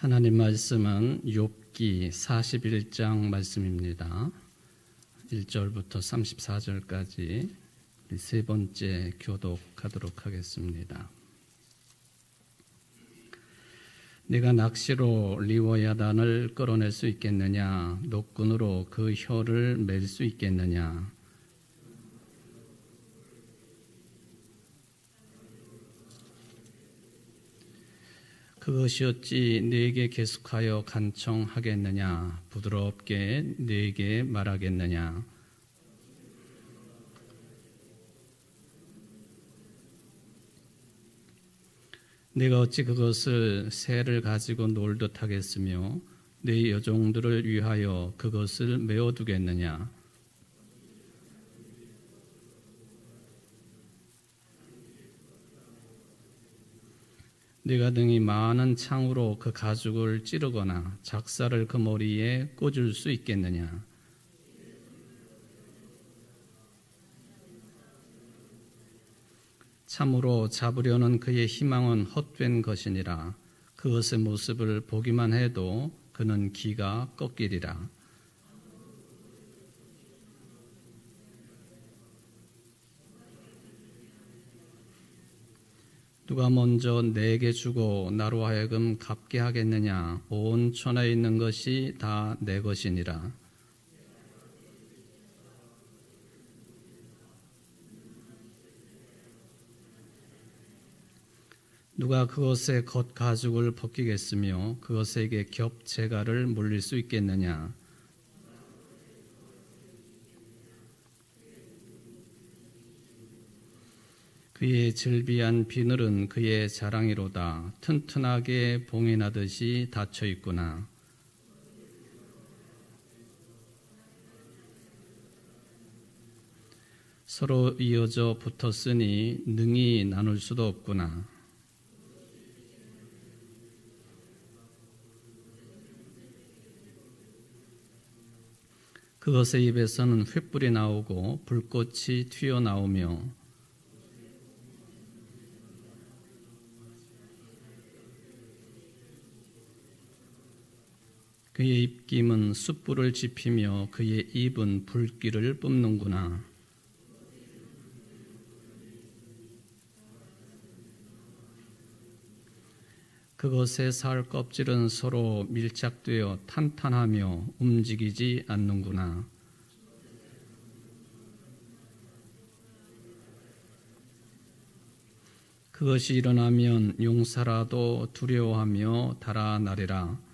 하나님 말씀은 욥기 41장 말씀입니다. 1절부터 34절까지 세 번째 교독하도록 하겠습니다. 네가 낚시로 리워야단을 끌어낼 수 있겠느냐? 노끈으로 그 혀를 맬 수 있겠느냐? 그것이 어찌 네게 계속하여 간청하겠느냐? 부드럽게 네게 말하겠느냐? 네가 어찌 그것을 새를 가지고 놀듯 하겠으며 네 여종들을 위하여 그것을 메어두겠느냐? 네가 등이 많은 창으로 그 가죽을 찌르거나 작사를 그 머리에 꽂을 수 있겠느냐? 참으로 잡으려는 그의 희망은 헛된 것이니라. 그것의 모습을 보기만 해도 그는 기가 꺾이리라. 누가 먼저 내게 주고 나로 하여금 갚게 하겠느냐? 온 천하에 있는 것이 다 내 것이니라. 누가 그것의 겉가죽을 벗기겠으며 그것에게 겹재갈을 물릴 수 있겠느냐? 그의 즐비한 비늘은 그의 자랑이로다. 튼튼하게 봉인하듯이 닫혀 있구나. 서로 이어져 붙었으니 능히 나눌 수도 없구나. 그것의 입에서는 횃불이 나오고 불꽃이 튀어나오며 그의 입김은 숯불을 지피며 그의 입은 불길을 뿜는구나. 그것의 살 껍질은 서로 밀착되어 탄탄하며 움직이지 않는구나. 그것이 일어나면 용사라도 두려워하며 달아나리라.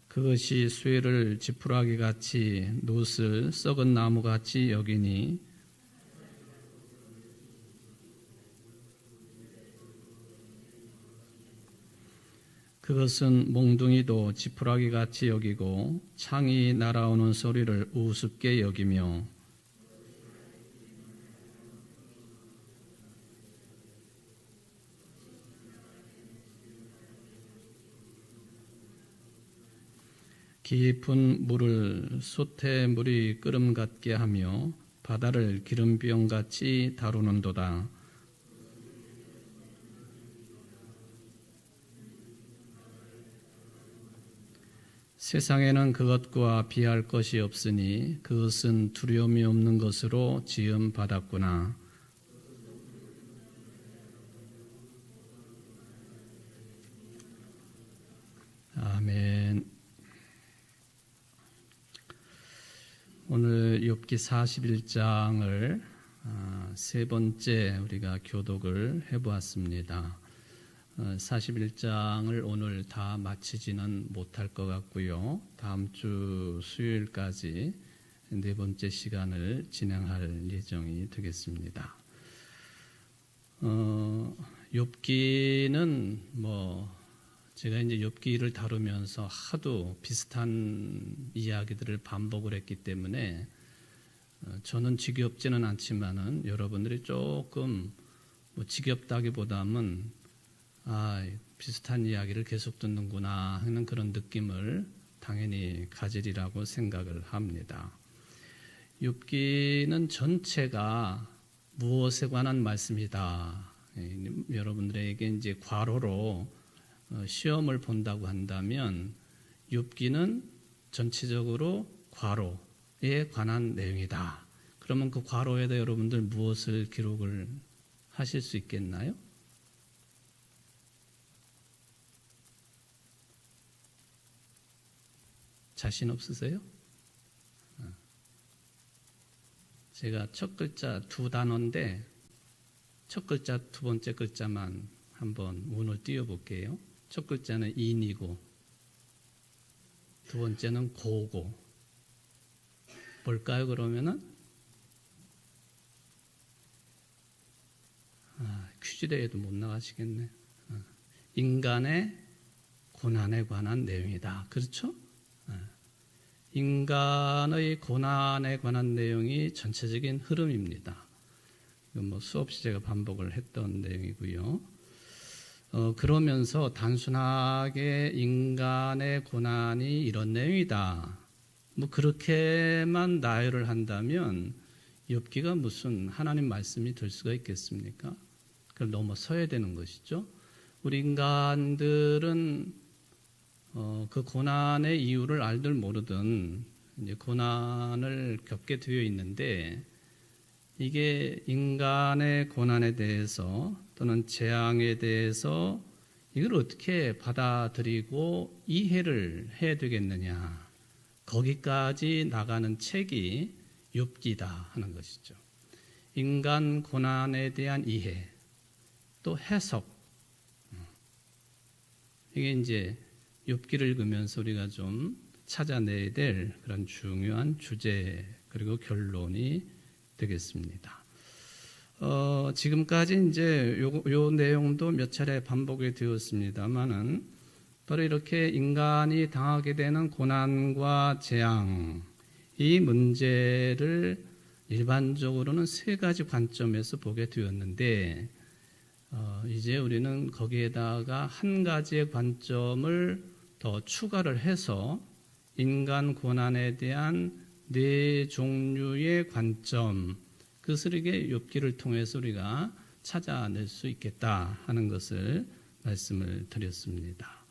그것이 쇠를 지푸라기같이 놋을 썩은 나무같이 여기니 그것은 몽둥이도 지푸라기같이 여기고 창이 날아오는 소리를 우습게 여기며 깊은 물을 솥의 끓음 같게 하며 바다를 기름병같이 다루는도다. 세상에는 그것과 비할 것이 없으니 그것은 두려움이 없는 것으로 지음 받았구나. 아멘. 오늘 욥기 41장을 세 번째 우리가 교독을 해보았습니다. 41장을 오늘 다 마치지는 못할 것 같고요. 다음 주 수요일까지 네 번째 시간을 진행할 예정이 되겠습니다. 욥기는 제가 이제 욥기를 다루면서 하도 비슷한 이야기들을 반복을 했기 때문에 저는 지겹지는 않지만은 여러분들이 조금 지겹다기보다는 비슷한 이야기를 계속 듣는구나 하는 그런 느낌을 당연히 가지리라고 생각을 합니다. 욥기는 전체가 무엇에 관한 말씀이다. 여러분들에게 이제 괄호로 시험을 본다고 한다면 욥기는 전체적으로 괄호에 관한 내용이다. 그러면 그 괄호에다 여러분들 무엇을 기록을 하실 수 있겠나요? 자신 없으세요? 제가 첫 글자 두 단어인데 첫 글자 두 번째 글자만 한번 운을 띄워볼게요. 첫 글자는 인이고 두 번째는 고고. 뭘까요 그러면은? 퀴즈 대회도 못 나가시겠네. 인간의 고난에 관한 내용이다. 그렇죠? 인간의 고난에 관한 내용이 전체적인 흐름입니다. 이건 뭐 수없이 제가 반복을 했던 내용이고요. 그러면서 단순하게 인간의 고난이 이런 내용이다. 뭐 그렇게만 나열을 한다면 욥기가 무슨 하나님 말씀이 될 수가 있겠습니까? 그걸 넘어서야 되는 것이죠. 우리 인간들은 그 고난의 이유를 알들 모르든 이제 고난을 겪게 되어 있는데 이게 인간의 고난에 대해서 또는 재앙에 대해서 이걸 어떻게 받아들이고 이해를 해야 되겠느냐. 거기까지 나가는 책이 욥기다 하는 것이죠. 인간 고난에 대한 이해, 또 해석. 이게 이제 욥기를 읽으면서 우리가 좀 찾아내야 될 그런 중요한 주제 그리고 결론이 되겠습니다. 지금까지 이제 요 내용도 몇 차례 반복이 되었습니다만은 바로 이렇게 인간이 당하게 되는 고난과 재앙 이 문제를 일반적으로는 세 가지 관점에서 보게 되었는데 이제 우리는 거기에다가 한 가지의 관점을 더 추가를 해서 인간 고난에 대한 네 종류의 관점, 그것을 이게 욥기를 통해서 우리가 찾아낼 수 있겠다 하는 것을 말씀을 드렸습니다.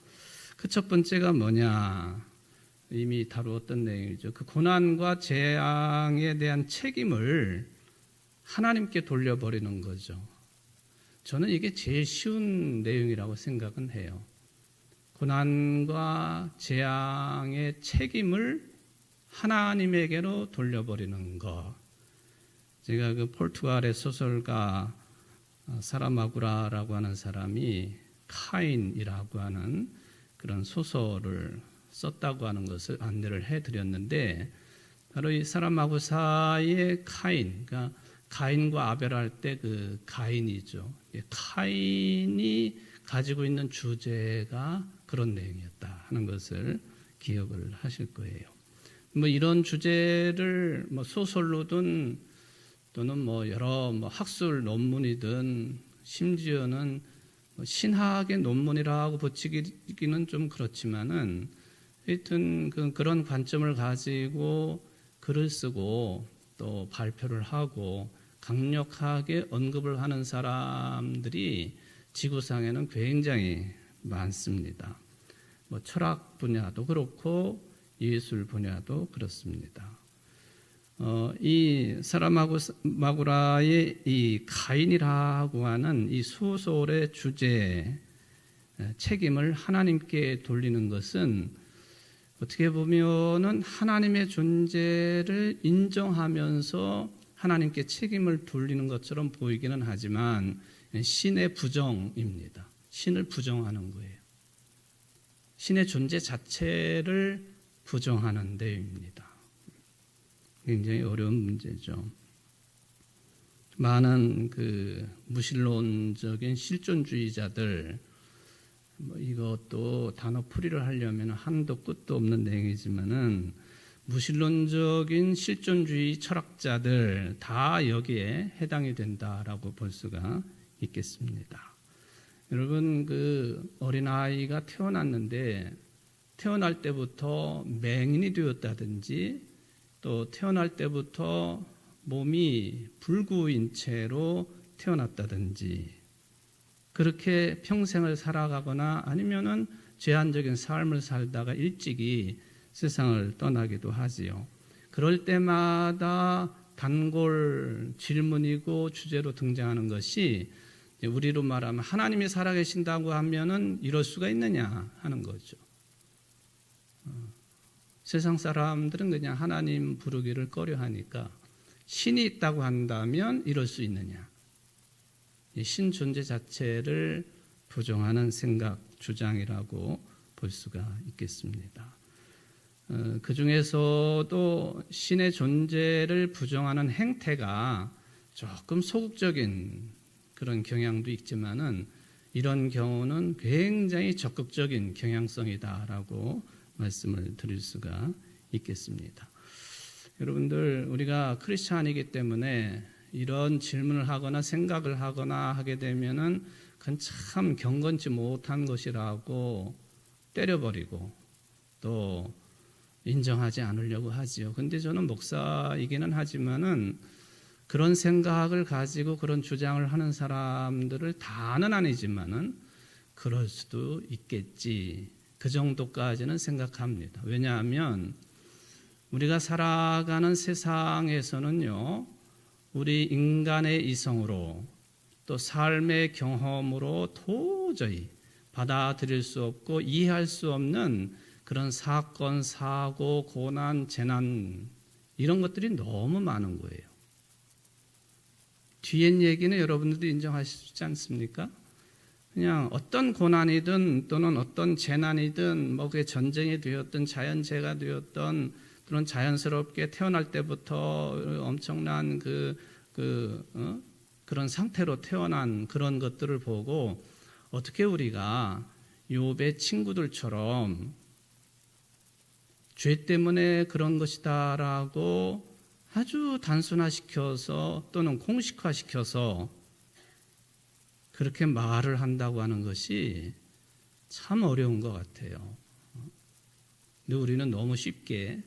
그 첫 번째가 뭐냐? 이미 다루었던 내용이죠. 그 고난과 재앙에 대한 책임을 하나님께 돌려버리는 거죠. 저는 이게 제일 쉬운 내용이라고 생각은 해요. 고난과 재앙의 책임을 하나님에게로 돌려버리는 것. 제가 그 포르투갈의 소설가 사라마구라라고 하는 사람이 카인이라고 하는 그런 소설을 썼다고 하는 것을 안내를 해드렸는데 바로 이 사라마구사의 카인, 그러니까 가인과 아벨 할 때 그 가인이죠. 카인이 가지고 있는 주제가 그런 내용이었다 하는 것을 기억을 하실 거예요. 뭐 이런 주제를 뭐 소설로든 또는 뭐 여러 뭐 학술 논문이든 심지어는 신학의 논문이라고 붙이기는 좀 그렇지만은 하여튼 그런 관점을 가지고 글을 쓰고 또 발표를 하고 강력하게 언급을 하는 사람들이 지구상에는 굉장히 많습니다. 뭐 철학 분야도 그렇고 예술 분야도 그렇습니다. 이 사라마구라의 이 가인이라고 하는 이 소설의 주제 책임을 하나님께 돌리는 것은 어떻게 보면은 하나님의 존재를 인정하면서 하나님께 책임을 돌리는 것처럼 보이기는 하지만 신의 부정입니다. 신을 부정하는 거예요. 신의 존재 자체를 부정하는 내용입니다. 굉장히 어려운 문제죠. 많은 그 무신론적인 실존주의자들, 뭐 이것도 단어 풀이를 하려면 한도 끝도 없는 내용이지만은 무신론적인 실존주의 철학자들 다 여기에 해당이 된다라고 볼 수가 있겠습니다. 여러분 그 어린아이가 태어났는데 태어날 때부터 맹인이 되었다든지 또 태어날 때부터 몸이 불구인 채로 태어났다든지 그렇게 평생을 살아가거나 아니면은 제한적인 삶을 살다가 일찍이 세상을 떠나기도 하지요. 그럴 때마다 단골 질문이고 주제로 등장하는 것이 우리로 말하면 하나님이 살아계신다고 하면은 이럴 수가 있느냐 하는 거죠. 세상 사람들은 그냥 하나님 부르기를 꺼려하니까 신이 있다고 한다면 이럴 수 있느냐. 신 존재 자체를 부정하는 생각, 주장이라고 볼 수가 있겠습니다. 그 중에서도 신의 존재를 부정하는 행태가 조금 소극적인 그런 경향도 있지만은 이런 경우는 굉장히 적극적인 경향성이다라고 말씀을 드릴 수가 있겠습니다. 여러분들, 우리가 크리스찬이기 때문에 이런 질문을 하거나 생각을 하거나 하게 되면은 그건 참 경건치 못한 것이라고 때려버리고 또 인정하지 않으려고 하지요. 근데 저는 목사이기는 하지만은 그런 생각을 가지고 그런 주장을 하는 사람들을 다는 아니지만은 그럴 수도 있겠지. 그 정도까지는 생각합니다. 왜냐하면 우리가 살아가는 세상에서는요, 우리 인간의 이성으로 또 삶의 경험으로 도저히 받아들일 수 없고 이해할 수 없는 그런 사건, 사고, 고난, 재난 이런 것들이 너무 많은 거예요. 뒤엔 얘기는 여러분들도 인정하시지 않습니까? 그냥 어떤 고난이든 또는 어떤 재난이든 뭐 그게 전쟁이 되었든 자연재해가 되었든 또는 자연스럽게 태어날 때부터 엄청난 그런 상태로 태어난 그런 것들을 보고 어떻게 우리가 욥의 친구들처럼 죄 때문에 그런 것이다라고 아주 단순화시켜서 또는 공식화시켜서 그렇게 말을 한다고 하는 것이 참 어려운 것 같아요. 근데 우리는 너무 쉽게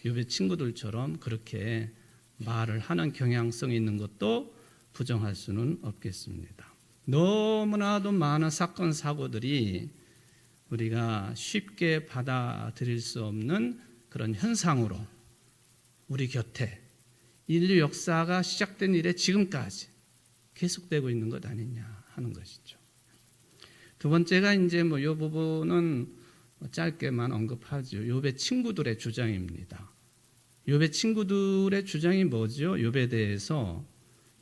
욥의 친구들처럼 그렇게 말을 하는 경향성이 있는 것도 부정할 수는 없겠습니다. 너무나도 많은 사건, 사고들이 우리가 쉽게 받아들일 수 없는 그런 현상으로 우리 곁에 인류 역사가 시작된 이래 지금까지 계속되고 있는 것 아니냐 하는 것이죠. 두 번째가 이제 이 부분은 짧게만 언급하죠. 욥의 친구들의 주장입니다. 욥의 친구들의 주장이 뭐죠? 욥에 대해서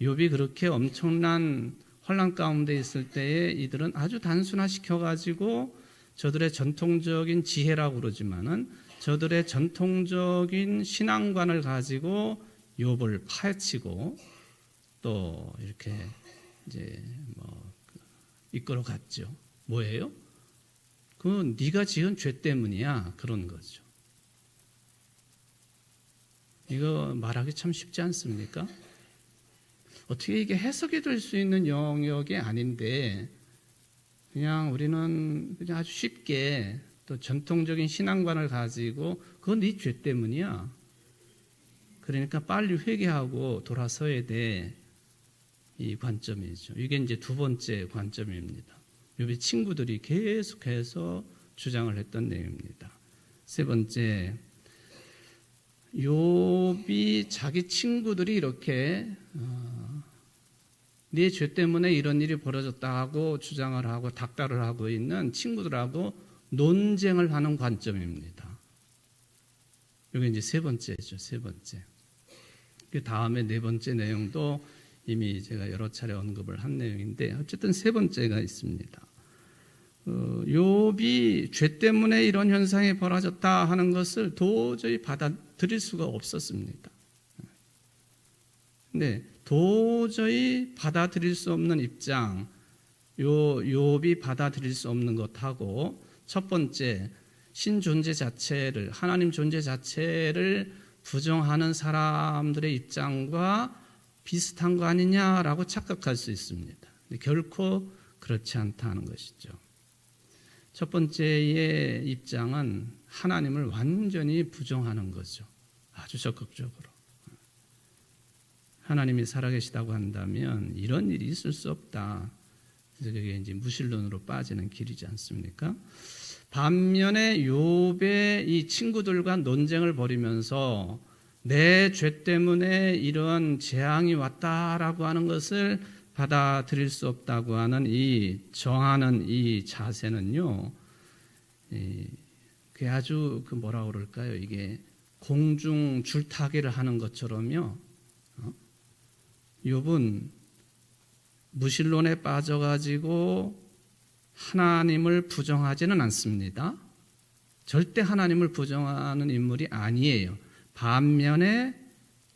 욥이 그렇게 엄청난 혼란 가운데 있을 때에 이들은 아주 단순화시켜가지고 저들의 전통적인 지혜라고 그러지만은 저들의 전통적인 신앙관을 가지고 욥을 파헤치고 또 이렇게 이제 이끌어갔죠. 뭐예요? 그건 네가 지은 죄 때문이야. 그런 거죠. 이거 말하기 참 쉽지 않습니까? 어떻게 이게 해석이 될 수 있는 영역이 아닌데 그냥 우리는 그냥 아주 쉽게 또 전통적인 신앙관을 가지고 그건 네 죄 때문이야. 그러니까 빨리 회개하고 돌아서야 돼. 이 관점이죠. 이게 이제 두 번째 관점입니다. 욥의 친구들이 계속해서 주장을 했던 내용입니다. 세 번째, 욥이 자기 친구들이 이렇게 네 죄 때문에 이런 일이 벌어졌다 하고 주장을 하고 닥달을 하고 있는 친구들하고 논쟁을 하는 관점입니다. 이게 이제 세 번째죠. 세 번째. 그 다음에 네 번째 내용도 이미 제가 여러 차례 언급을 한 내용인데 어쨌든 세 번째가 있습니다. 욥이 죄 때문에 이런 현상이 벌어졌다 하는 것을 도저히 받아들일 수가 없었습니다. 근데 도저히 받아들일 수 없는 입장, 욥이 받아들일 수 없는 것하고 첫 번째 신 존재 자체를 하나님 존재 자체를 부정하는 사람들의 입장과 비슷한 거 아니냐라고 착각할 수 있습니다. 근데 결코 그렇지 않다는 것이죠. 첫 번째의 입장은 하나님을 완전히 부정하는 거죠. 아주 적극적으로. 하나님이 살아계시다고 한다면 이런 일이 있을 수 없다. 그래서 그게 이제 무신론으로 빠지는 길이지 않습니까? 반면에 욥의 이 친구들과 논쟁을 벌이면서 내 죄 때문에 이런 재앙이 왔다라고 하는 것을 받아들일 수 없다고 하는 이 정하는 이 자세는요, 그게 아주 뭐라 그럴까요? 이게 공중 줄타기를 하는 것처럼요. 욥은 무신론에 빠져가지고 하나님을 부정하지는 않습니다. 절대 하나님을 부정하는 인물이 아니에요. 반면에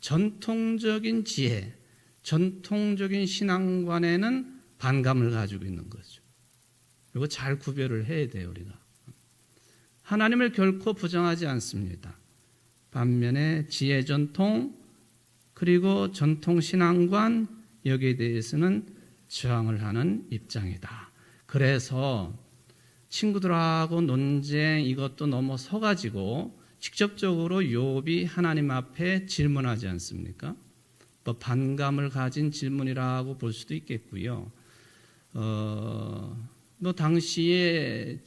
전통적인 지혜, 전통적인 신앙관에는 반감을 가지고 있는 거죠. 이거 잘 구별을 해야 돼요, 우리가. 하나님을 결코 부정하지 않습니다. 반면에 지혜 전통, 그리고 전통 신앙관, 여기에 대해서는 저항을 하는 입장이다. 그래서 친구들하고 논쟁 이것도 넘어서가지고 직접적으로 욥이 하나님 앞에 질문하지 않습니까? 뭐 반감을 가진 질문이라고 볼 수도 있겠고요. 뭐 당시에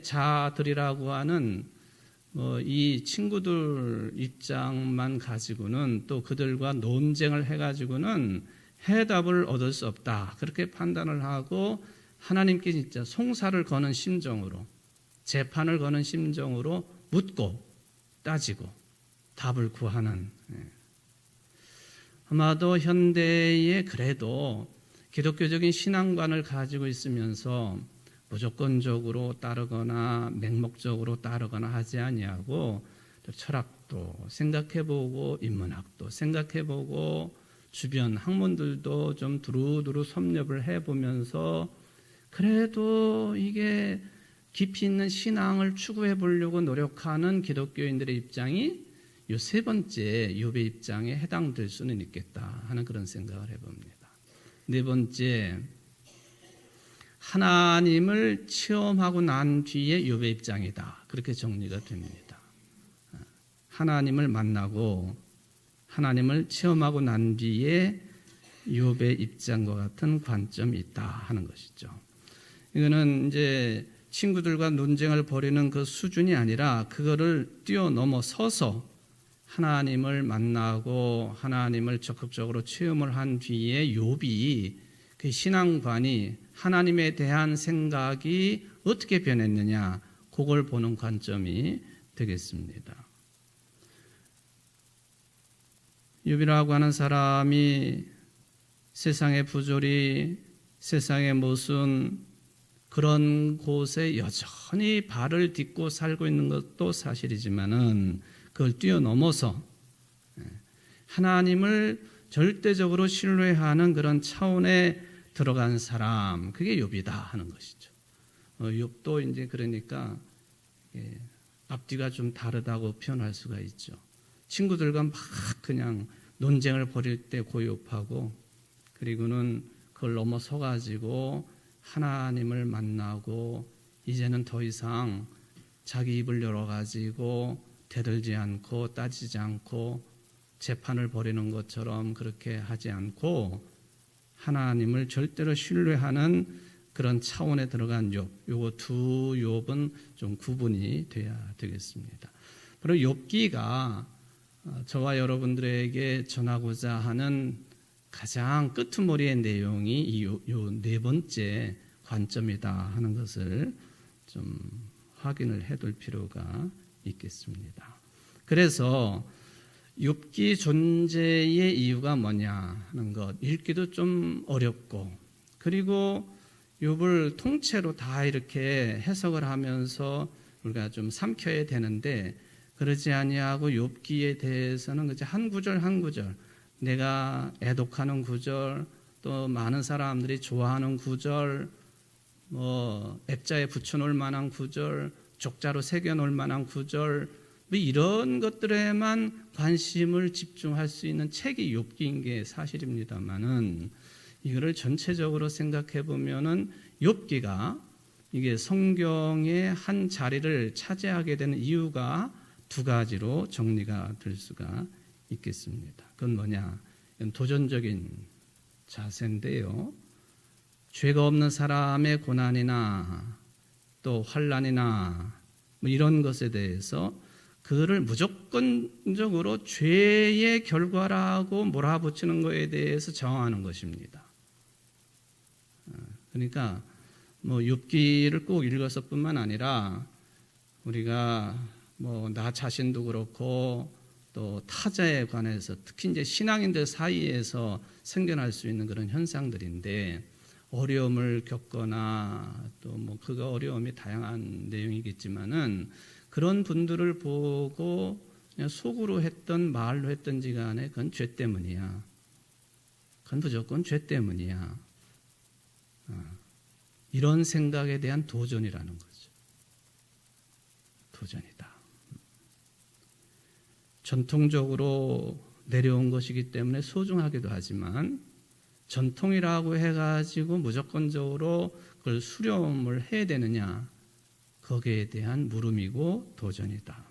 지혜자들이라고 하는 이 친구들 입장만 가지고는 또 그들과 논쟁을 해가지고는 해답을 얻을 수 없다. 그렇게 판단을 하고 하나님께 진짜 송사를 거는 심정으로, 재판을 거는 심정으로 묻고 따지고 답을 구하는, 아마도 현대에 그래도 기독교적인 신앙관을 가지고 있으면서 무조건적으로 따르거나 맹목적으로 따르거나 하지 아니하고 철학도 생각해보고 인문학도 생각해보고 주변 학문들도 좀 두루두루 섭렵을 해보면서 그래도 이게 깊이 있는 신앙을 추구해 보려고 노력하는 기독교인들의 입장이 이 세 번째 욥의 입장에 해당될 수는 있겠다 하는 그런 생각을 해봅니다. 네 번째, 하나님을 체험하고 난 뒤에 욥의 입장이다. 그렇게 정리가 됩니다. 하나님을 만나고 하나님을 체험하고 난 뒤에 욥의 입장과 같은 관점이 있다 하는 것이죠. 이거는 이제 친구들과 논쟁을 벌이는 그 수준이 아니라 그거를 뛰어넘어서서 하나님을 만나고 하나님을 적극적으로 체험을 한 뒤에 욥이 그 신앙관이 하나님에 대한 생각이 어떻게 변했느냐, 그걸 보는 관점이 되겠습니다. 욥이라고 하는 사람이 세상의 부조리, 세상의 모순, 그런 곳에 여전히 발을 딛고 살고 있는 것도 사실이지만은 그걸 뛰어넘어서 하나님을 절대적으로 신뢰하는 그런 차원에 들어간 사람, 그게 욥이다 하는 것이죠. 욥도 이제 그러니까 앞뒤가 좀 다르다고 표현할 수가 있죠. 친구들과 막 그냥 논쟁을 벌일 때 고요하고, 그리고는 그걸 넘어서 가지고 하나님을 만나고 이제는 더 이상 자기 입을 열어 가지고 대들지 않고 따지지 않고 재판을 벌이는 것처럼 그렇게 하지 않고 하나님을 절대로 신뢰하는 그런 차원에 들어간 욥, 요거 두 욥은 좀 구분이 돼야 되겠습니다. 바로 욥기가 저와 여러분들에게 전하고자 하는 가장 끄트머리의 내용이 이 네 번째 관점이다 하는 것을 좀 확인을 해둘 필요가 있겠습니다. 그래서 욥기 존재의 이유가 뭐냐 하는 것, 읽기도 좀 어렵고, 그리고 욥을 통째로 다 이렇게 해석을 하면서 우리가 좀 삼켜야 되는데 그러지 아니하고 욥기에 대해서는 그저 한 구절 한 구절, 내가 애독하는 구절, 또 많은 사람들이 좋아하는 구절, 액자에 붙여놓을 만한 구절, 족자로 새겨놓을 만한 구절, 이런 것들에만 관심을 집중할 수 있는 책이 욥기인 게 사실입니다만은, 이거를 전체적으로 생각해 보면은 욥기가 이게 성경의 한 자리를 차지하게 되는 이유가 두 가지로 정리가 될 수가 있겠습니다. 그건 뭐냐? 이건 도전적인 자세인데요. 죄가 없는 사람의 고난이나 또 환난이나 뭐 이런 것에 대해서 그를 무조건적으로 죄의 결과라고 몰아붙이는 것에 대해서 정하는 것입니다. 그러니까 뭐 욥기를 꼭 읽어서뿐만 아니라 우리가 뭐 나 자신도 그렇고 또 타자에 관해서 특히 이제 신앙인들 사이에서 생겨날 수 있는 그런 현상들인데, 어려움을 겪거나 또 뭐 그 어려움이 다양한 내용이겠지만은 그런 분들을 보고 그냥 속으로 했던 말로 했던지 간에 그건 죄 때문이야. 그건 무조건 죄 때문이야. 이런 생각에 대한 도전이라는 거죠. 도전이다. 전통적으로 내려온 것이기 때문에 소중하기도 하지만 전통이라고 해가지고 무조건적으로 그걸 수렴을 해야 되느냐, 거기에 대한 물음이고 도전이다.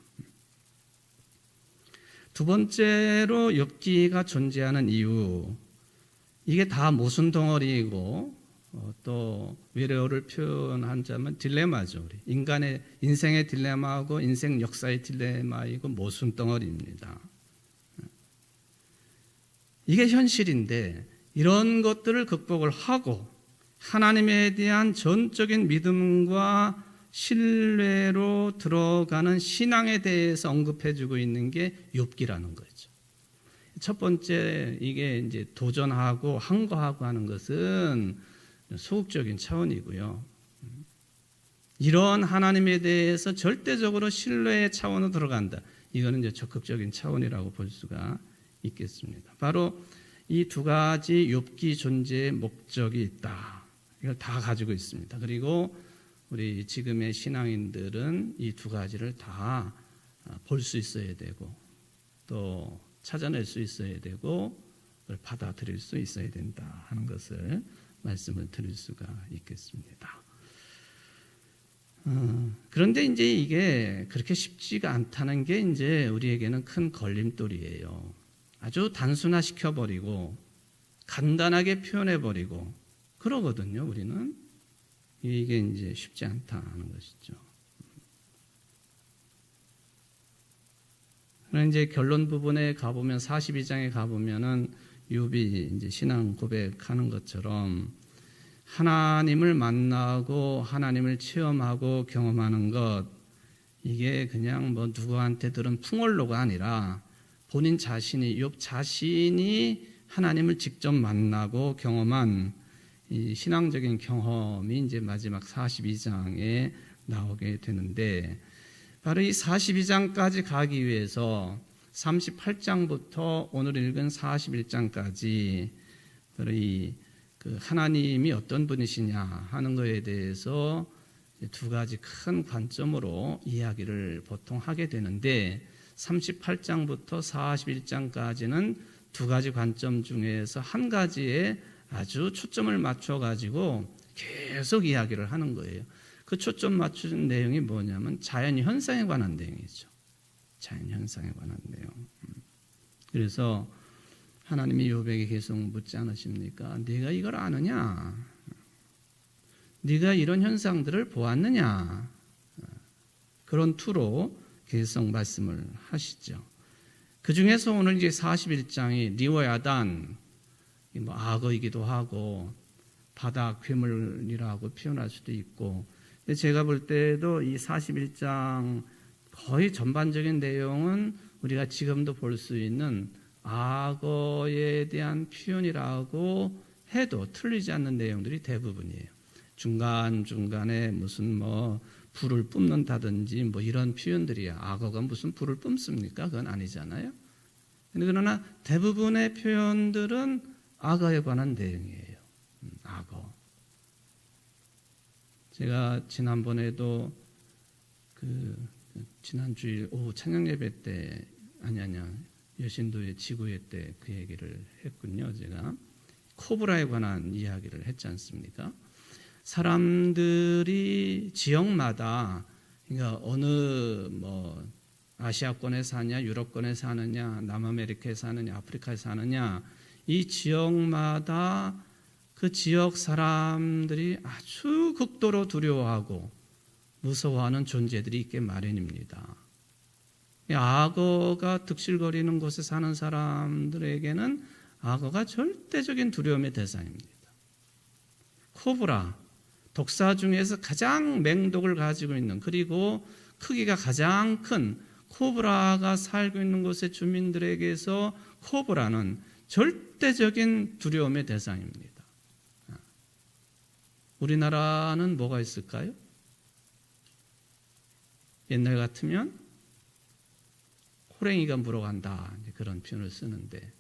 두 번째로 욥기가 존재하는 이유, 이게 다 모순 덩어리이고 또 외래어를 표현하자면 딜레마죠. 인간의 인생의 딜레마하고 인생 역사의 딜레마이고 모순 덩어리입니다. 이게 현실인데 이런 것들을 극복을 하고 하나님에 대한 전적인 믿음과 신뢰로 들어가는 신앙에 대해서 언급해주고 있는 게 욥기라는 거죠. 첫 번째, 이게 이제 도전하고 항거하고 하는 것은 소극적인 차원이고요. 이런 하나님에 대해서 절대적으로 신뢰의 차원으로 들어간다. 이거는 이제 적극적인 차원이라고 볼 수가 있겠습니다. 바로 이 두 가지 욥기 존재의 목적이 있다. 이걸 다 가지고 있습니다. 그리고 우리 지금의 신앙인들은 이 두 가지를 다 볼 수 있어야 되고 또 찾아낼 수 있어야 되고 그걸 받아들일 수 있어야 된다 하는 것을 말씀을 드릴 수가 있겠습니다. 그런데 이제 이게 그렇게 쉽지가 않다는 게 이제 우리에게는 큰 걸림돌이에요. 아주 단순화시켜버리고 간단하게 표현해버리고 그러거든요. 우리는 이게 이제 쉽지 않다는 것이죠. 그럼 이제 결론 부분에 가보면 42장에 가보면은 욥이 이제 신앙 고백하는 것처럼 하나님을 만나고 하나님을 체험하고 경험하는 것, 이게 그냥 뭐 누구한테 들은 풍월로가 아니라 본인 자신이, 욥 자신이 하나님을 직접 만나고 경험한 이 신앙적인 경험이 이제 마지막 42장에 나오게 되는데, 바로 이 42장까지 가기 위해서 38장부터 오늘 읽은 41장까지 바로 이 그 하나님이 어떤 분이시냐 하는 것에 대해서 두 가지 큰 관점으로 이야기를 보통 하게 되는데, 38장부터 41장까지는 두 가지 관점 중에서 한 가지에 아주 초점을 맞춰 가지고 계속 이야기를 하는 거예요. 그 초점 맞춘 내용이 뭐냐면 자연 현상에 관한 내용이죠. 자연 현상에 관한 내용. 그래서 하나님이 욥에게 계속 묻지 않으십니까? 네가 이걸 아느냐? 네가 이런 현상들을 보았느냐? 그런 투로 계속 말씀을 하시죠. 그 중에서 오늘 이제 41장이 리워야단, 뭐 악어이기도 하고 바다 괴물이라고 표현할 수도 있고, 근데 제가 볼 때도 이 41장 거의 전반적인 내용은 우리가 지금도 볼 수 있는 악어에 대한 표현이라고 해도 틀리지 않는 내용들이 대부분이에요. 중간중간에 무슨 뭐 불을 뿜는다든지 뭐 이런 표현들이야. 악어가 무슨 불을 뿜습니까? 그건 아니잖아요. 그러나 대부분의 표현들은 악어에 관한 내용이에요. 악어. 제가 지난번에도 지난 주일 오후 찬양 예배 때 여신도의 지구회 때 그 얘기를 했군요. 제가 코브라에 관한 이야기를 했지 않습니까? 사람들이 지역마다, 그러니까 어느 뭐 아시아권에 사느냐, 유럽권에 사느냐, 남아메리카에 사느냐, 아프리카에 사느냐, 이 지역마다 그 지역 사람들이 아주 극도로 두려워하고 무서워하는 존재들이 있게 마련입니다. 악어가 득실거리는 곳에 사는 사람들에게는 악어가 절대적인 두려움의 대상입니다. 코브라, 독사 중에서 가장 맹독을 가지고 있는, 그리고 크기가 가장 큰 코브라가 살고 있는 곳의 주민들에게서 코브라는 절대적인 두려움의 대상입니다. 우리나라는 뭐가 있을까요? 옛날 같으면 호랑이가 물어간다, 그런 표현을 쓰는데,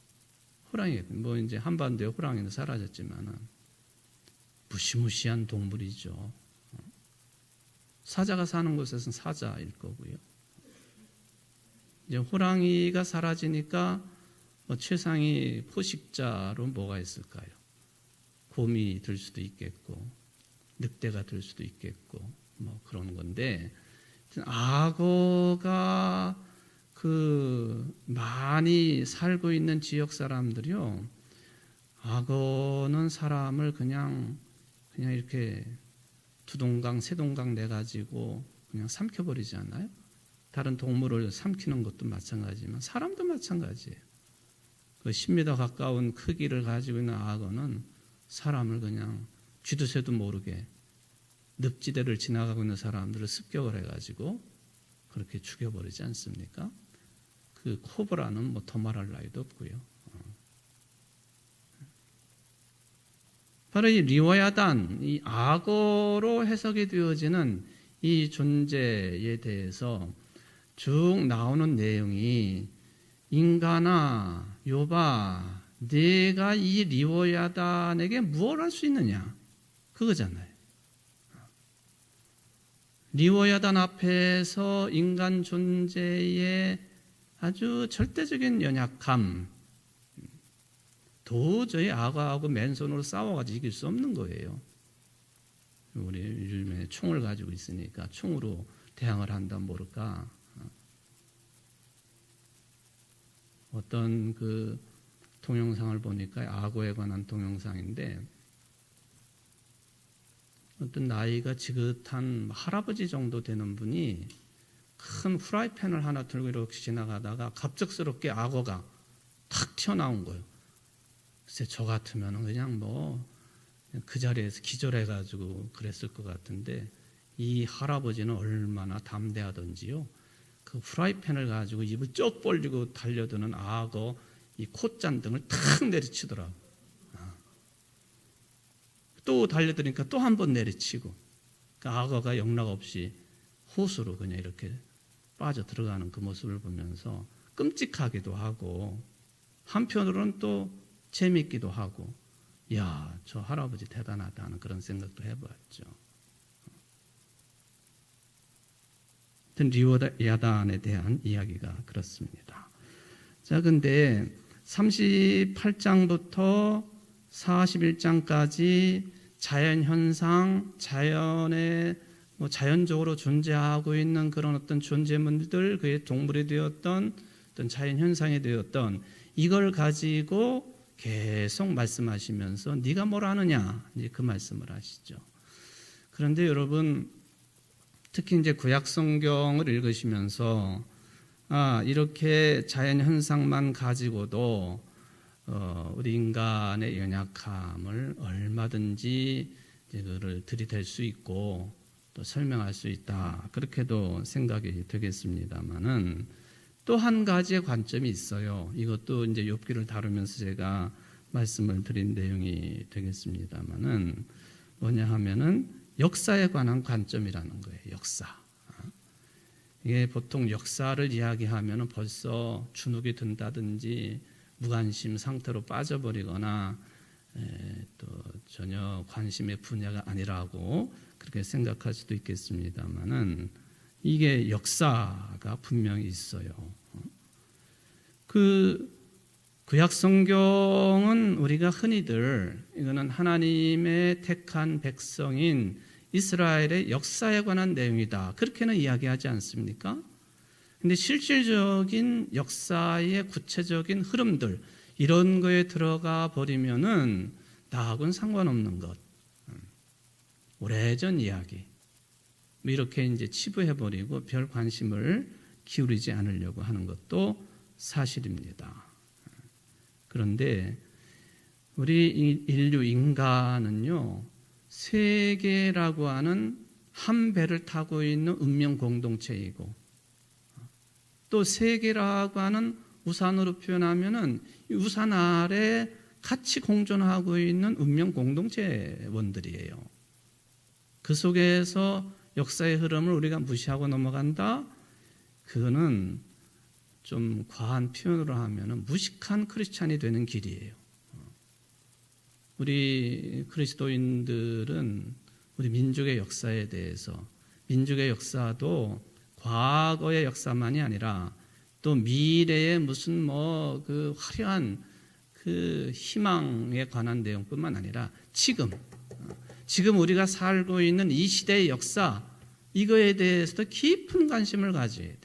호랑이, 뭐 이제 한반도에 호랑이는 사라졌지만은 무시무시한 동물이죠. 사자가 사는 곳에서는 사자일 거고요. 이제 호랑이가 사라지니까 최상위 포식자로 뭐가 있을까요? 곰이 될 수도 있겠고, 늑대가 될 수도 있겠고, 뭐 그런 건데, 악어가 많이 살고 있는 지역 사람들이요, 악어는 사람을 그냥 이렇게 두 동강, 세 동강 내 가지고 그냥 삼켜버리지 않아요? 다른 동물을 삼키는 것도 마찬가지지만 사람도 마찬가지예요. 그 10m 가까운 크기를 가지고 있는 악어는 사람을 그냥 쥐도 새도 모르게 늪지대를 지나가고 있는 사람들을 습격을 해가지고 그렇게 죽여버리지 않습니까? 그 코브라는 뭐 더 말할 나위도 없고요. 바로 이 리워야단, 이 악어로 해석이 되어지는 이 존재에 대해서 쭉 나오는 내용이, 인간아, 욥아, 네가 이 리워야단에게 무엇을 할 수 있느냐, 그거잖아요. 리워야단 앞에서 인간 존재의 아주 절대적인 연약함, 도저히 악어하고 맨손으로 싸워가지고 이길 수 없는 거예요. 우리 요즘에 총을 가지고 있으니까 총으로 대항을 한다 모를까. 어떤 그 동영상을 보니까 악어에 관한 동영상인데, 어떤 나이가 지긋한 할아버지 정도 되는 분이 큰 프라이팬을 하나 들고 이렇게 지나가다가 갑작스럽게 악어가 탁 튀어나온 거예요. 글쎄 저 같으면 그냥 뭐 그 자리에서 기절해가지고 그랬을 것 같은데, 이 할아버지는 얼마나 담대하던지요, 그 프라이팬을 가지고 입을 쭉 벌리고 달려드는 악어 이 콧잔등을 탁 내리치더라고. 또 달려드니까 또 한 번 내리치고, 그 악어가 영락없이 호수로 그냥 이렇게 빠져 들어가는 그 모습을 보면서 끔찍하기도 하고, 한편으로는 또 재밌기도 하고, 야, 저 할아버지 대단하다는 그런 생각도 해봤죠. 리워야단에 대한 이야기가 그렇습니다. 자, 근데 38장부터 41장까지 자연현상, 자연에 자연적으로 존재하고 있는 그런 어떤 존재물들, 그게 동물이 되었던 어떤 자연현상이 되었던, 이걸 가지고 계속 말씀하시면서 네가 뭘 아느냐, 이제 그 말씀을 하시죠. 그런데 여러분, 특히 이제 구약 성경을 읽으시면서 이렇게 자연 현상만 가지고도 우리 인간의 연약함을 얼마든지 그를 들이댈 수 있고 또 설명할 수 있다, 그렇게도 생각이 되겠습니다만은, 또 한 가지의 관점이 있어요. 이것도 이제 욥기를 다루면서 제가 말씀을 드린 내용이 되겠습니다만은, 뭐냐 하면은 역사에 관한 관점이라는 거예요. 역사. 이게 보통 역사를 이야기하면은 벌써 주눅이 든다든지 무관심 상태로 빠져버리거나 또 전혀 관심의 분야가 아니라고 그렇게 생각할 수도 있겠습니다만은, 이게 역사가 분명히 있어요. 구약 성경은 우리가 흔히들 이거는 하나님의 택한 백성인 이스라엘의 역사에 관한 내용이다, 그렇게는 이야기하지 않습니까? 근데 실질적인 역사의 구체적인 흐름들 이런 거에 들어가 버리면은 나하고는 상관없는 것, 오래전 이야기 뭐 이렇게 이제 치부해 버리고 별 관심을 기울이지 않으려고 하는 것도 사실입니다. 그런데 우리 인류 인간은요, 세계라고 하는 한 배를 타고 있는 운명 공동체이고, 또 세계라고 하는 우산으로 표현하면은 우산 아래 같이 공존하고 있는 운명 공동체원들이에요. 그 속에서 역사의 흐름을 우리가 무시하고 넘어간다? 그거는 좀 과한 표현으로 하면은 무식한 크리스찬이 되는 길이에요. 우리 그리스도인들은 우리 민족의 역사에 대해서, 민족의 역사도 과거의 역사만이 아니라 또 미래의 무슨 뭐 그 화려한 그 희망에 관한 내용뿐만 아니라 지금 우리가 살고 있는 이 시대의 역사, 이거에 대해서도 깊은 관심을 가져야 돼.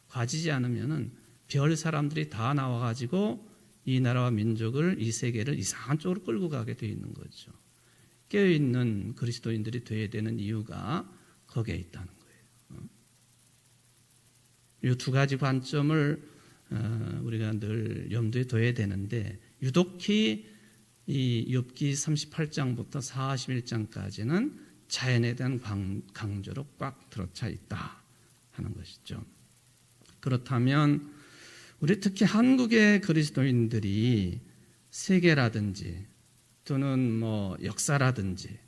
가지지 않으면은 별 사람들이 다 나와가지고 이 나라와 민족을, 이 세계를 이상한 쪽으로 끌고 가게 되어 있는 거죠. 깨어있는 그리스도인들이 되어야 되는 이유가 거기에 있다는 거예요. 이 두 가지 관점을 우리가 늘 염두에 둬야 되는데, 유독히 이 욥기 38장부터 41장까지는 자연에 대한 강조로 꽉 들어차 있다 하는 것이죠. 그렇다면 우리 특히 한국의 그리스도인들이 세계라든지 또는 뭐 역사라든지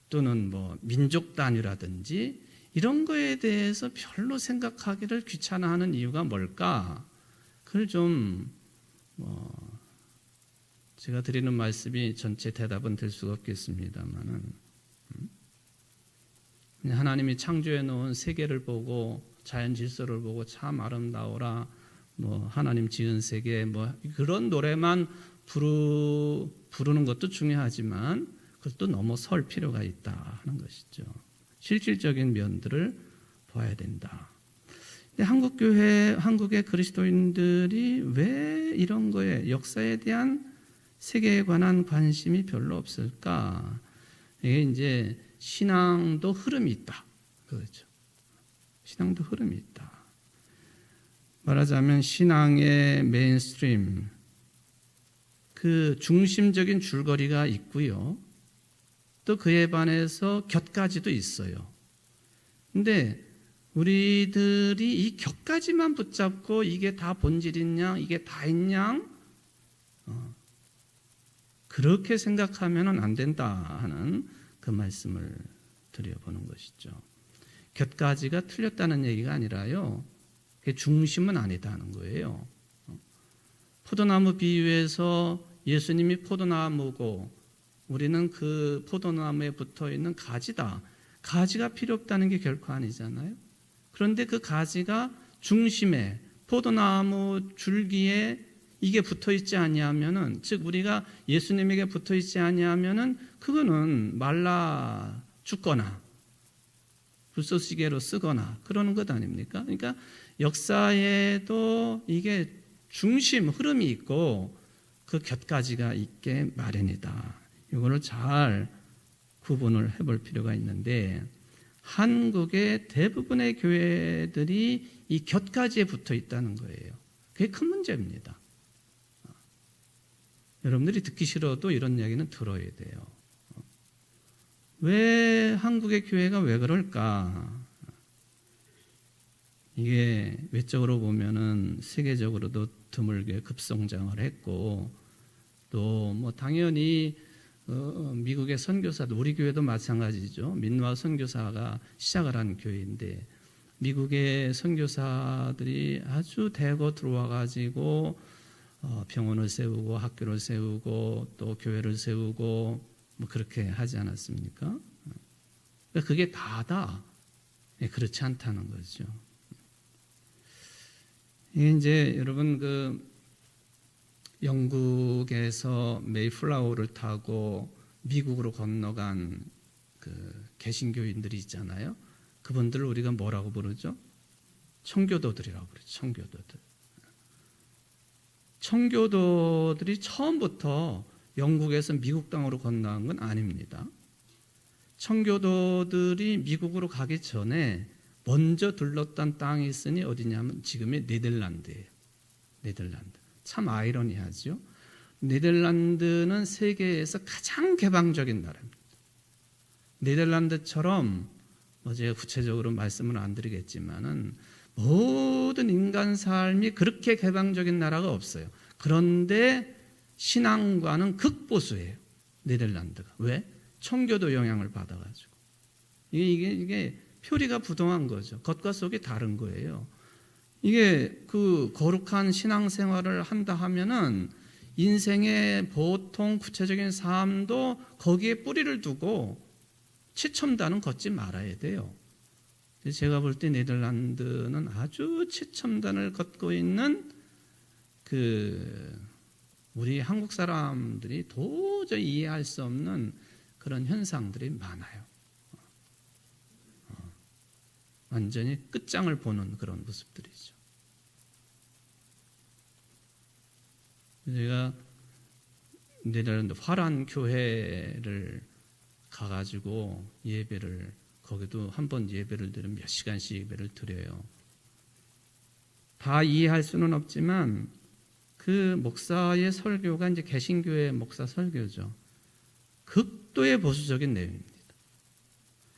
또는 뭐 민족 단위라든지 이런 거에 대해서 별로 생각하기를 귀찮아하는 이유가 뭘까? 그걸 좀 제가 드리는 말씀이 전체 대답은 될 수가 없겠습니다만은, 하나님이 창조해 놓은 세계를 보고 자연 질서를 보고 참 아름다워라, 뭐 하나님 지은 세계, 뭐 그런 노래만 부르는 것도 중요하지만 그걸 또 넘어설 필요가 있다 하는 것이죠. 실질적인 면들을 봐야 된다. 근데 한국의 그리스도인들이 왜 이런 거에, 역사에 대한 세계에 관한 관심이 별로 없을까? 이게 이제 신앙도 흐름이 있다. 그렇죠. 신앙도 흐름이 있다. 말하자면 신앙의 메인스트림, 그 중심적인 줄거리가 있고요. 또 그에 반해서 곁가지도 있어요. 근데 우리들이 이 곁가지만 붙잡고 이게 다 본질이냐, 이게 다 있냐, 그렇게 생각하면 안 된다 하는 그 말씀을 드려보는 것이죠. 곁가지가 틀렸다는 얘기가 아니라요, 그게 중심은 아니다는 거예요. 포도나무 비유에서 예수님이 포도나무고 우리는 그 포도나무에 붙어있는 가지다. 가지가 필요 없다는 게 결코 아니잖아요. 그런데 그 가지가 중심에, 포도나무 줄기에 이게 붙어있지 아니하면은, 즉 우리가 예수님에게 붙어있지 아니하면은 그거는 말라 죽거나 불쏘시개로 쓰거나 그러는 것 아닙니까? 그러니까 역사에도 이게 중심, 흐름이 있고 그 곁가지가 있게 마련이다. 이거를 잘 구분을 해볼 필요가 있는데, 한국의 대부분의 교회들이 이 곁가지에 붙어 있다는 거예요. 그게 큰 문제입니다. 여러분들이 듣기 싫어도 이런 이야기는 들어야 돼요. 왜 한국의 교회가 왜 그럴까? 이게 외적으로 보면은 세계적으로도 드물게 급성장을 했고, 또 뭐 당연히 미국의 선교사도, 우리 교회도 마찬가지죠. 민화 선교사가 시작을 한 교회인데, 미국의 선교사들이 아주 대거 들어와 가지고 병원을 세우고 학교를 세우고 또 교회를 세우고 뭐 그렇게 하지 않았습니까? 그게 다다. 그렇지 않다는 거죠. 이게 이제 여러분 그 영국에서 메이플라워를 타고 미국으로 건너간 그 개신교인들이 있잖아요. 그분들을 우리가 뭐라고 부르죠? 청교도들이라고 그래요. 청교도들. 청교도들이 처음부터 영국에서 미국 땅으로 건너간 건 아닙니다. 청교도들이 미국으로 가기 전에 먼저 들렀던 땅이 있으니 어디냐면 지금의 네덜란드예요. 네덜란드. 참 아이러니하죠. 네덜란드는 세계에서 가장 개방적인 나라입니다. 네덜란드처럼 제가 구체적으로 말씀을 안 드리겠지만은 모든 인간 삶이 그렇게 개방적인 나라가 없어요. 그런데 신앙과는 극보수예요. 네덜란드가. 왜? 청교도 영향을 받아가지고. 이게 표리가 부동한 거죠. 겉과 속이 다른 거예요. 이게 그 거룩한 신앙생활을 한다 하면은 인생의 보통 구체적인 삶도 거기에 뿌리를 두고 최첨단은 걷지 말아야 돼요. 제가 볼 때 네덜란드는 아주 최첨단을 걷고 있는 우리 한국 사람들이 도저히 이해할 수 없는 그런 현상들이 많아요. 완전히 끝장을 보는 그런 모습들이죠. 제가 네덜란드 화란 교회를 가가지고 예배를 거기도 한 번 예배를 드리면 몇 시간씩 예배를 드려요. 다 이해할 수는 없지만 그 목사의 설교가 이제 개신교의 목사 설교죠. 극도의 보수적인 내용입니다.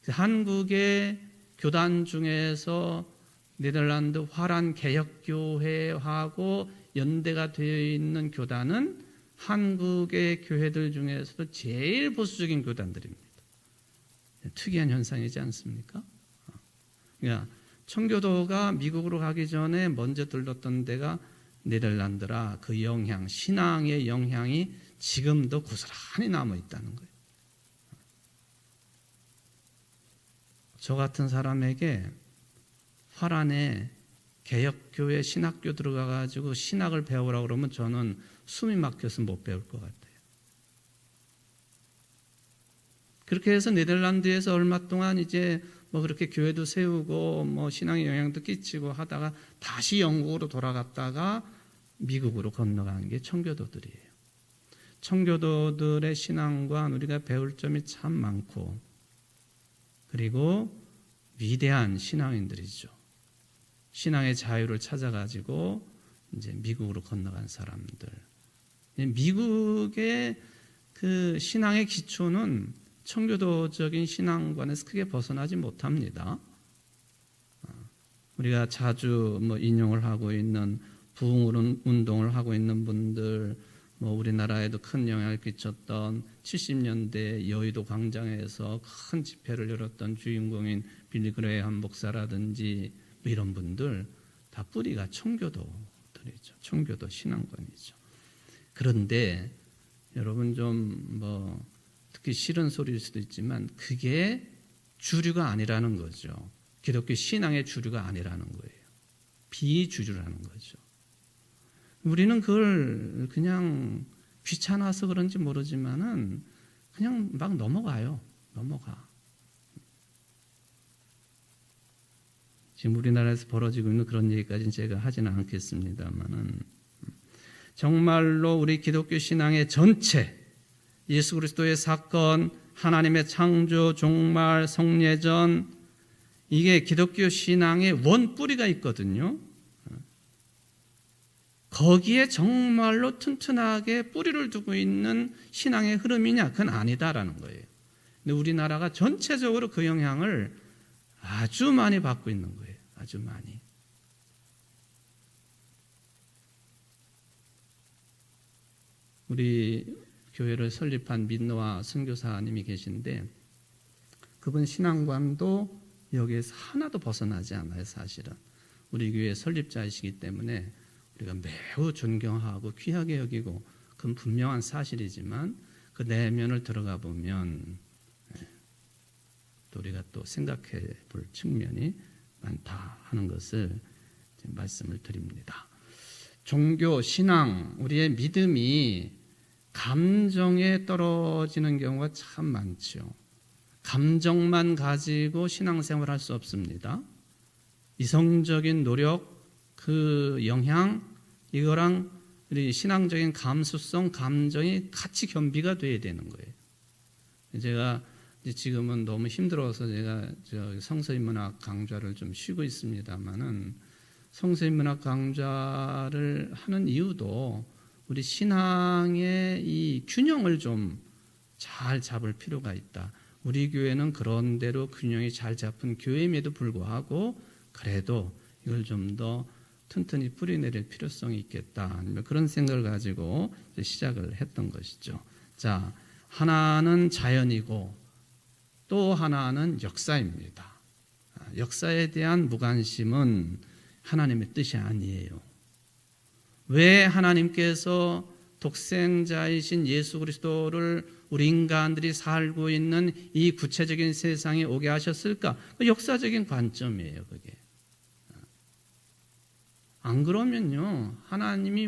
한국의 교단 중에서 네덜란드 화란 개혁교회하고 연대가 되어 있는 교단은 한국의 교회들 중에서도 제일 보수적인 교단들입니다. 특이한 현상이지 않습니까? 그러니까 청교도가 미국으로 가기 전에 먼저 들렀던 데가 네덜란드라 그 영향, 신앙의 영향이 지금도 고스란히 남아있다는 거예요. 저 같은 사람에게 화란에 개혁교회 신학교 들어가가지고 신학을 배우라고 그러면 저는 숨이 막혀서 못 배울 것 같아요. 그렇게 해서 네덜란드에서 얼마 동안 이제 그렇게 교회도 세우고 신앙의 영향도 끼치고 하다가 다시 영국으로 돌아갔다가 미국으로 건너간 게 청교도들이에요. 청교도들의 신앙과 우리가 배울 점이 참 많고 그리고 위대한 신앙인들이죠. 신앙의 자유를 찾아가지고 이제 미국으로 건너간 사람들. 미국의 그 신앙의 기초는 청교도적인 신앙관에서 크게 벗어나지 못합니다. 우리가 자주 인용을 하고 있는 부흥 운동을 하고 있는 분들, 우리나라에도 큰 영향을 끼쳤던 70년대 여의도 광장에서 큰 집회를 열었던 주인공인 빌리 그레이엄 목사라든지 이런 분들 다 뿌리가 청교도들이죠. 청교도 신앙관이죠. 그런데 여러분 좀 듣기 싫은 소리일 수도 있지만 그게 주류가 아니라는 거죠. 기독교 신앙의 주류가 아니라는 거예요. 비주류라는 거죠. 우리는 그걸 그냥 귀찮아서 그런지 모르지만은 그냥 막 넘어가요. 넘어가. 지금 우리나라에서 벌어지고 있는 그런 얘기까지는 제가 하지는 않겠습니다만은 정말로 우리 기독교 신앙의 전체 예수 그리스도의 사건, 하나님의 창조, 종말, 성례전 이게 기독교 신앙의 원뿌리가 있거든요. 거기에 정말로 튼튼하게 뿌리를 두고 있는 신앙의 흐름이냐? 그건 아니다라는 거예요. 근데 우리나라가 전체적으로 그 영향을 아주 많이 받고 있는 거예요. 아주 많이. 우리 교회를 설립한 민노아 선교사님이 계신데 그분 신앙관도 여기에서 하나도 벗어나지 않아요. 사실은 우리 교회 설립자이시기 때문에 우리가 매우 존경하고 귀하게 여기고 그건 분명한 사실이지만 그 내면을 들어가 보면 또 우리가 또 생각해 볼 측면이 많다 하는 것을 말씀을 드립니다. 종교, 신앙, 우리의 믿음이 감정에 떨어지는 경우가 참 많죠. 감정만 가지고 신앙생활 할 수 없습니다. 이성적인 노력, 그 영향, 이거랑 우리 신앙적인 감수성, 감정이 같이 겸비가 돼야 되는 거예요. 제가 지금은 너무 힘들어서 제가 성서인문학 강좌를 좀 쉬고 있습니다만은, 성서인문학 강좌를 하는 이유도 우리 신앙의 이 균형을 좀 잘 잡을 필요가 있다. 우리 교회는 그런 대로 균형이 잘 잡힌 교회임에도 불구하고 그래도 이걸 좀 더 튼튼히 뿌리내릴 필요성이 있겠다. 그런 생각을 가지고 시작을 했던 것이죠. 자, 하나는 자연이고 또 하나는 역사입니다. 역사에 대한 무관심은 하나님의 뜻이 아니에요. 왜 하나님께서 독생자이신 예수 그리스도를 우리 인간들이 살고 있는 이 구체적인 세상에 오게 하셨을까? 역사적인 관점이에요, 그게. 안 그러면요, 하나님이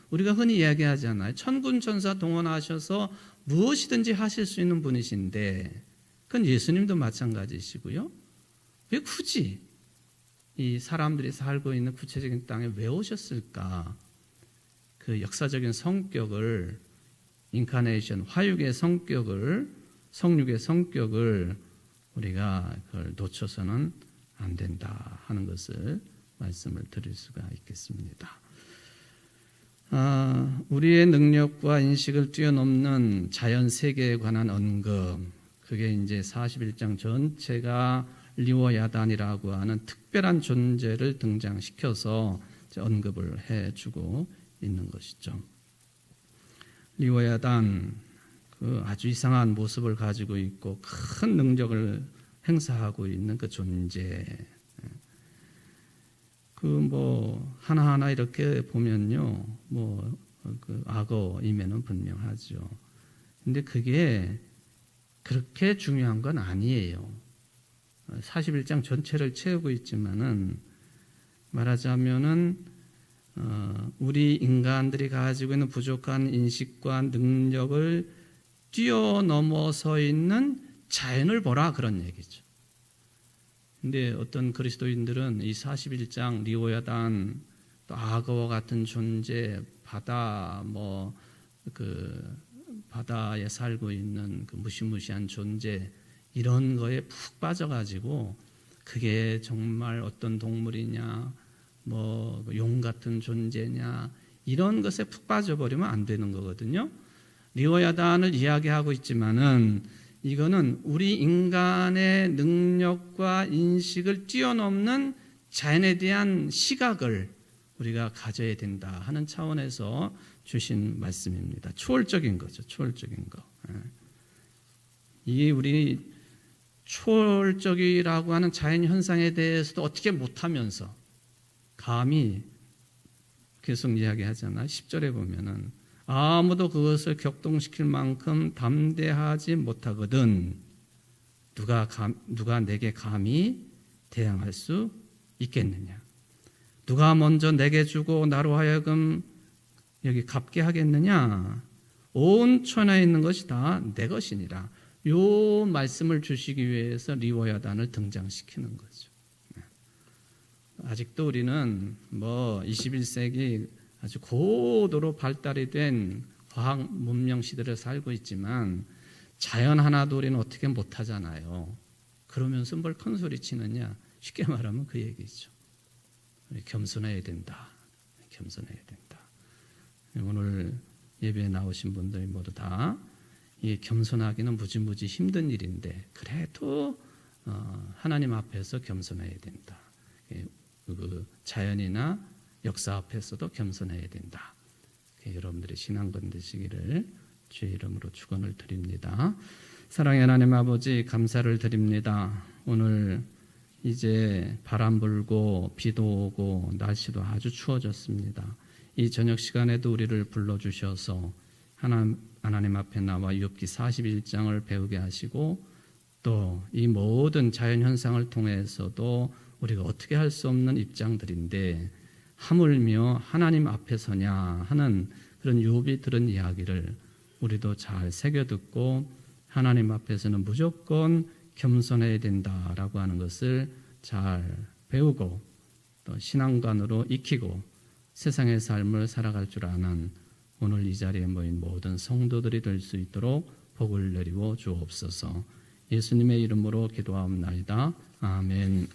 우리가 흔히 이야기하잖아요. 천군 천사 동원하셔서 무엇이든지 하실 수 있는 분이신데, 그건 예수님도 마찬가지시고요. 왜 굳이 이 사람들이 살고 있는 구체적인 땅에 왜 오셨을까? 그 역사적인 성격을, 인카네이션, 화육의 성격을, 성육의 성격을 우리가 그걸 놓쳐서는 안 된다 하는 것을 말씀을 드릴 수가 있겠습니다. 우리의 능력과 인식을 뛰어넘는 자연 세계에 관한 언급, 그게 이제 41장 전체가 리워야단이라고 하는 특별한 존재를 등장시켜서 언급을 해주고 있는 것이죠. 리워야단, 그 아주 이상한 모습을 가지고 있고 큰 능력을 행사하고 있는 그 존재. 하나하나 이렇게 보면요, 그 악어임에는 분명하죠. 근데 그게 그렇게 중요한 건 아니에요. 41장 전체를 채우고 있지만은, 말하자면은 우리 인간들이 가지고 있는 부족한 인식과 능력을 뛰어넘어서 있는 자연을 보라, 그런 얘기죠. 근데 어떤 그리스도인들은 이 41장 리워야단, 또 악어와 같은 존재, 바다, 바다에 살고 있는 그 무시무시한 존재, 이런 거에 푹 빠져가지고 그게 정말 어떤 동물이냐, 용 같은 존재냐, 이런 것에 푹 빠져버리면 안 되는 거거든요. 리워야단을 이야기하고 있지만은 이거는 우리 인간의 능력과 인식을 뛰어넘는 자연에 대한 시각을 우리가 가져야 된다 하는 차원에서 주신 말씀입니다. 초월적인 거죠. 초월적인 거. 이게 우리 초월적이라고 하는 자연 현상에 대해서도 어떻게 못하면서 감히 계속 이야기하잖아요. 10절에 보면은 아무도 그것을 격동시킬 만큼 담대하지 못하거든 누가 내게 감히 대항할 수 있겠느냐? 누가 먼저 내게 주고 나로 하여금 여기 갚게 하겠느냐? 온 천하에 있는 것이 다 내 것이니라. 요 말씀을 주시기 위해서 리워야단을 등장시키는 거죠. 아직도 우리는 21세기 아주 고도로 발달이 된 과학 문명 시대를 살고 있지만 자연 하나도 우리는 어떻게 못하잖아요. 그러면서 뭘 큰 소리 치느냐? 쉽게 말하면 그 얘기죠. 겸손해야 된다. 겸손해야 된다. 오늘 예배에 나오신 분들이 모두 다 이 겸손하기는 무지무지 힘든 일인데 그래도 하나님 앞에서 겸손해야 된다. 그 자연이나 역사 앞에서도 겸손해야 된다. 여러분들의 신앙권 되시기를 주의 이름으로 축원을 드립니다. 사랑의 하나님 아버지, 감사를 드립니다. 오늘 이제 바람 불고 비도 오고 날씨도 아주 추워졌습니다. 이 저녁 시간에도 우리를 불러주셔서 하나님 앞에 나와 욥기 41장을 배우게 하시고 또 이 모든 자연현상을 통해서도 우리가 어떻게 할 수 없는 입장들인데 하물며 하나님 앞에 서냐 하는 그런 욥이 들은 이야기를 우리도 잘 새겨듣고 하나님 앞에서는 무조건 겸손해야 된다라고 하는 것을 잘 배우고 또 신앙관으로 익히고 세상의 삶을 살아갈 줄 아는 오늘 이 자리에 모인 모든 성도들이 될 수 있도록 복을 내리고 주옵소서. 예수님의 이름으로 기도하옵나이다. 아멘.